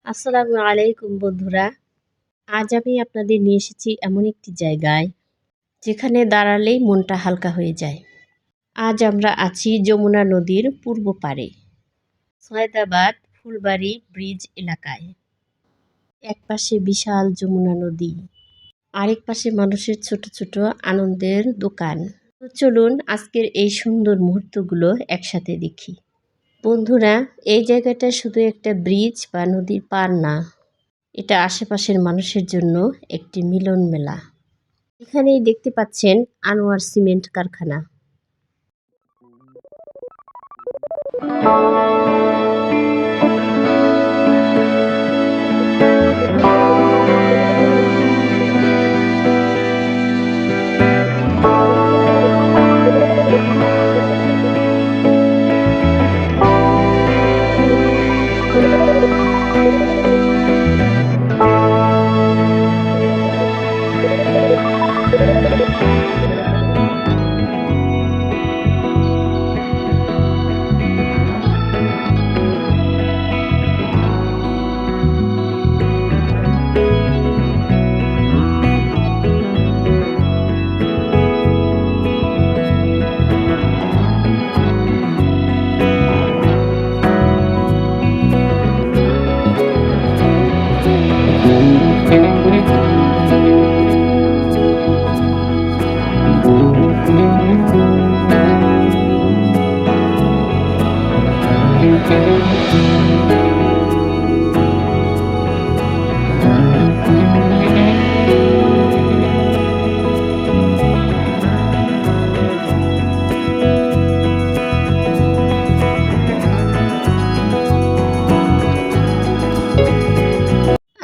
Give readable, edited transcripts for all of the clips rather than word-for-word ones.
আসসালামু আলাইকুম বন্ধুরা। আজ আমি আপনাদের নিয়ে এসেছি এমন একটি জায়গায় যেখানে দাঁড়ালেই মনটা হালকা হয়ে যায়। আজ আমরা আছি যমুনা নদীর পূর্ব পাড়ে, সৈয়দাবাদ ফুলবাড়ি ব্রিজ এলাকায়। এক পাশে বিশাল যমুনা নদী, আরেক পাশে মানুষের ছোট ছোট আনন্দের দোকান। তো চলুন আজকের এই সুন্দর মুহূর্তগুলো একসাথে দেখি। বন্ধুরা, এই জায়গাটা শুধু একটা ব্রিজ বা নদীর পার না, এটা আশেপাশের মানুষের জন্য একটি মিলন মেলা। এখানেই দেখতে পাচ্ছেন আনোয়ার সিমেন্ট কারখানা।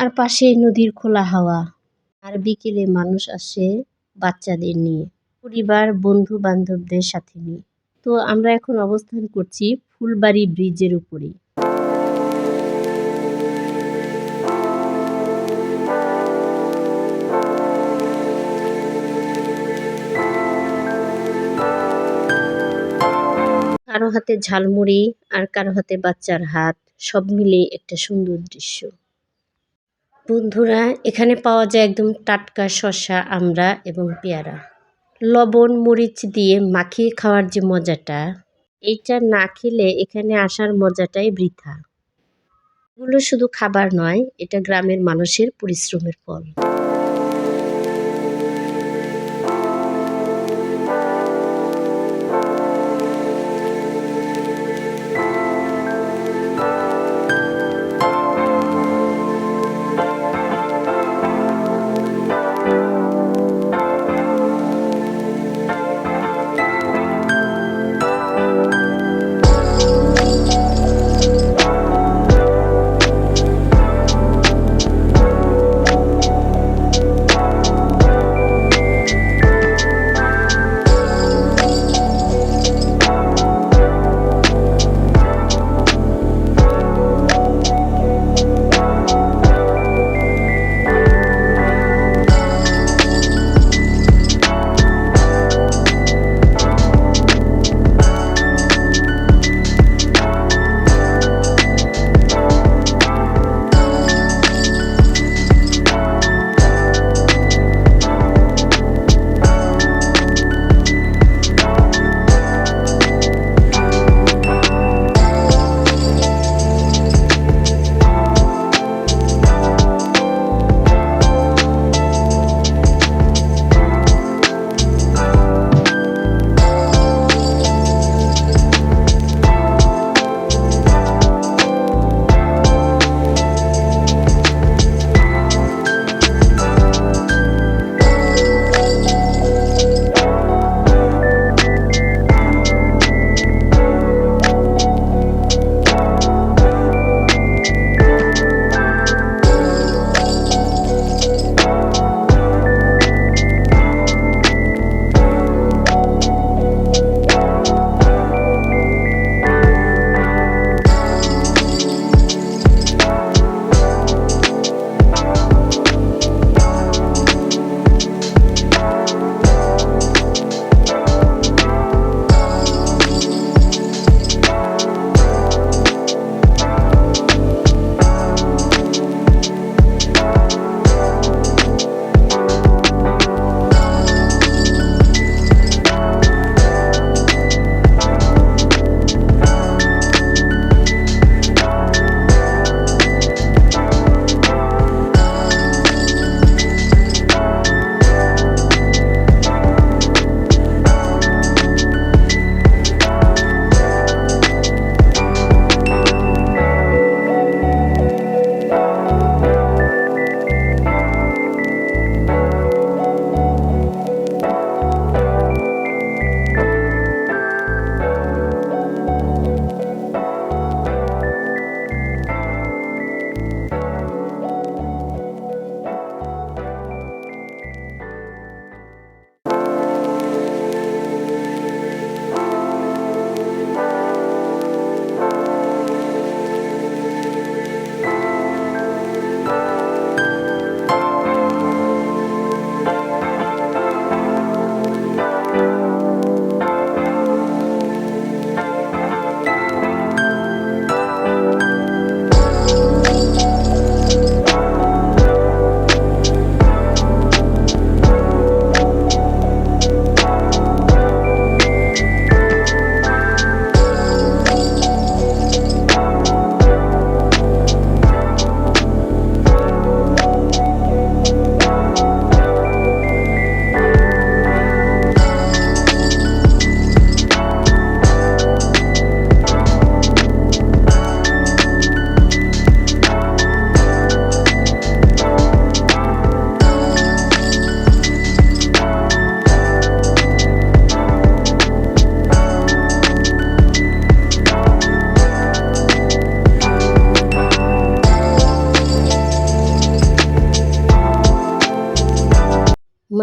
আর পাশে নদীর খোলা হাওয়া। আর বিকেলে মানুষ আসে বাচ্চাদের নিয়ে, পরিবার বন্ধু বান্ধবদের সাথে নিয়ে। তো আমরা এখন অবস্থান করছি ফুলবাড়ি ব্রিজের উপরে। কারো হাতে ঝালমুড়ি আর কারো হাতে বাচ্চার হাত, সব মিলিয়ে একটা সুন্দর দৃশ্য। বন্ধুরা, এখানে পাওয়া যায় একদম টাটকা শসা, আমড়া এবং পেয়ারা। লবণ মরিচ দিয়ে মাখিয়ে খাওয়ার যে মজাটা, এইটা না খেলে এখানে আসার মজাটাই বৃথা। এগুলো শুধু খাবার নয়, এটা গ্রামের মানুষের পরিশ্রমের ফল।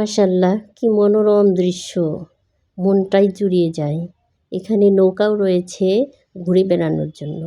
মাশাআল্লাহ, কি মনোরম দৃশ্য, মনটাই জুড়িয়ে যায়। এখানে নৌকাও রয়েছে ঘুরে বেড়ানোর জন্য।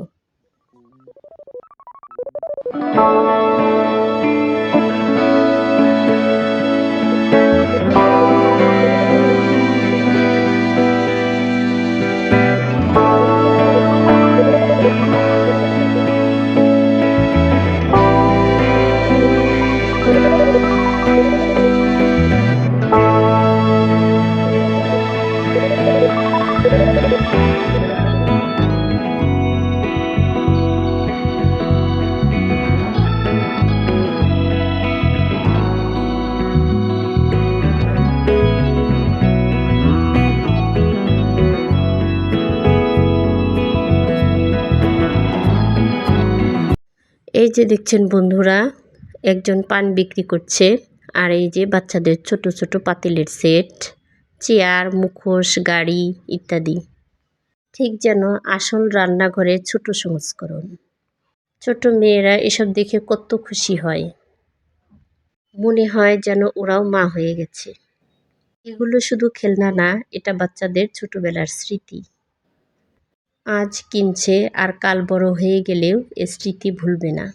এই যে দেখছেন বন্ধুরা, একজন পান বিক্রি করছে, আর এই যে বাচ্চাদের ছোট ছোট পাতিলের সেট, চেয়ার, মুখোশ, গাড়ি ইত্যাদি। ঠিক যেন আসল রান্নাঘরের ছোট সংস্করণ। ছোট মেয়েরা এসব দেখে কত খুশি হয়, মনে হয় যেন ওরাও মা হয়ে গেছে। এগুলো শুধু খেলনা না, এটা বাচ্চাদের ছোটবেলার স্মৃতি। আজ কিনছে, আর কাল বড় হয়ে গেলেও এ স্মৃতি ভুলবে না।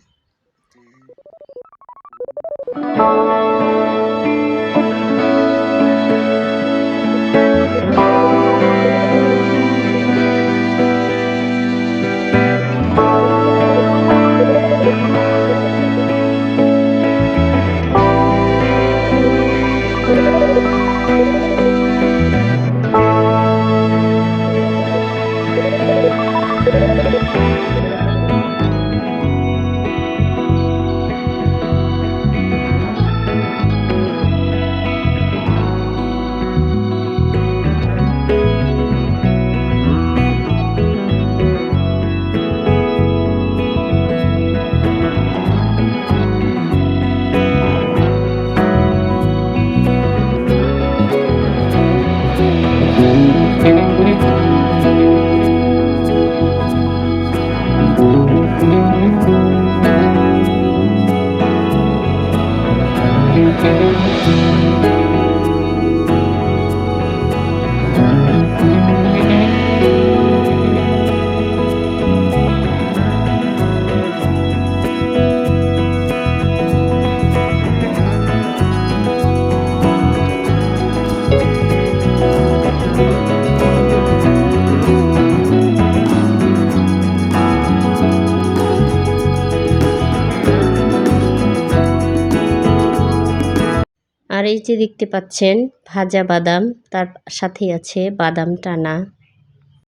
আর এই যে দেখতে পাচ্ছেন ভাজা বাদাম, তার সাথে আছে বাদাম টানা।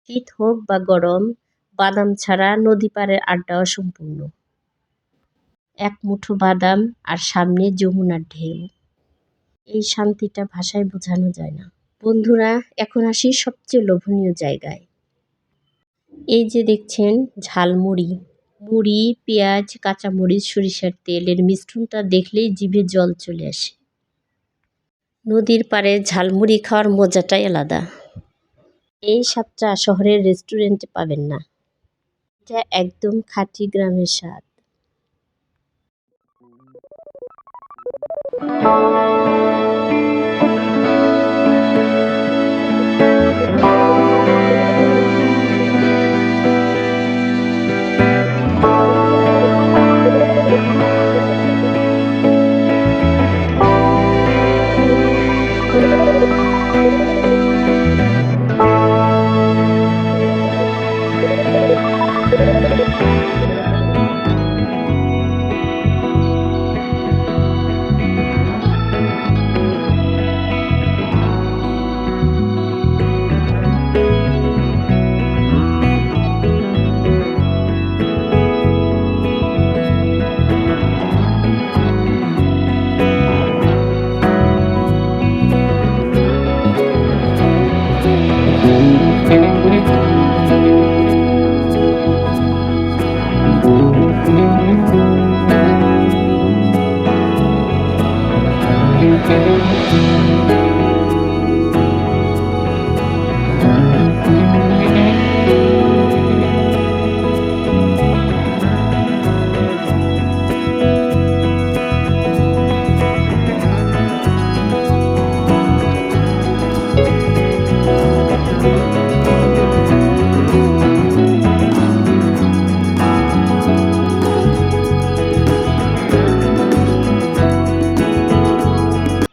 শীত হোক বা গরম, বাদাম ছাড়া নদী পাড়ের আড্ডা অসম্পূর্ণ। এক মুঠো বাদাম আর সামনে যমুনার ঢেউ, এই শান্তিটা ভাষায় বোঝানো যায় না। বন্ধুরা, এখন আসি সবচেয়ে লোভনীয় জায়গায়। এই যে দেখছেন ঝালমুড়ি, মুড়ি, পেঁয়াজ, কাঁচামরিচ, সরিষার তেলের মিশ্রণটা দেখলেই জিভে জল চলে আসে। নদীর পাড়ে ঝালমুড়ি খাওয়ার মজাটাই আলাদা। এই স্বাদটা শহরের রেস্টুরেন্টে পাবেন না। এটা একদম খাঁটি গ্রামের স্বাদ।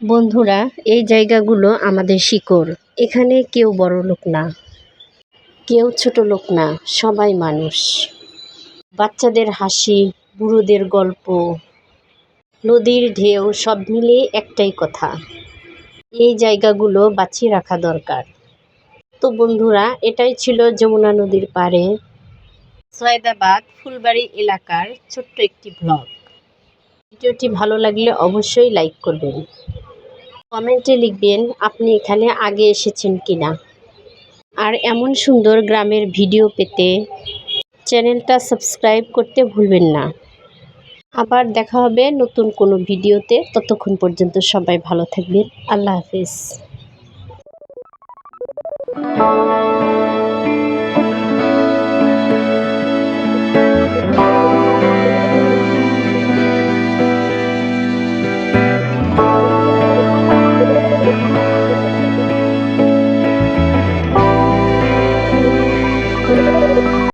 বন্ধুরা, এই জায়গাগুলো আমাদের শিকড়। এখানে কেউ বড়লোক না, কেউ ছোট লোক না, সবাই মানুষ। বাচ্চাদের হাসি, বুড়োদের গল্প, নদীর ঢেউ সব মিলিয়ে একটাই কথা, এই জায়গাগুলো বাঁচিয়ে রাখা দরকার। তো বন্ধুরা, এটাই ছিল যমুনা নদীর পাড়ে সৈয়দাবাদ ফুলবাড়ি এলাকার ছোট্ট একটি ব্লগ। ভিডিওটি ভালো লাগলে অবশ্যই লাইক করবেন, কমেন্টে লিখবেন আপনি এখানে আগে এসেছেন কিনা। আর এমন সুন্দর গ্রামের ভিডিও পেতে চ্যানেলটা সাবস্ক্রাইব করতে ভুলবেন না। আবার দেখা হবে নতুন কোনো ভিডিওতে। ততক্ষণ পর্যন্ত সবাই ভালো থাকবেন। আল্লাহ হাফেজ।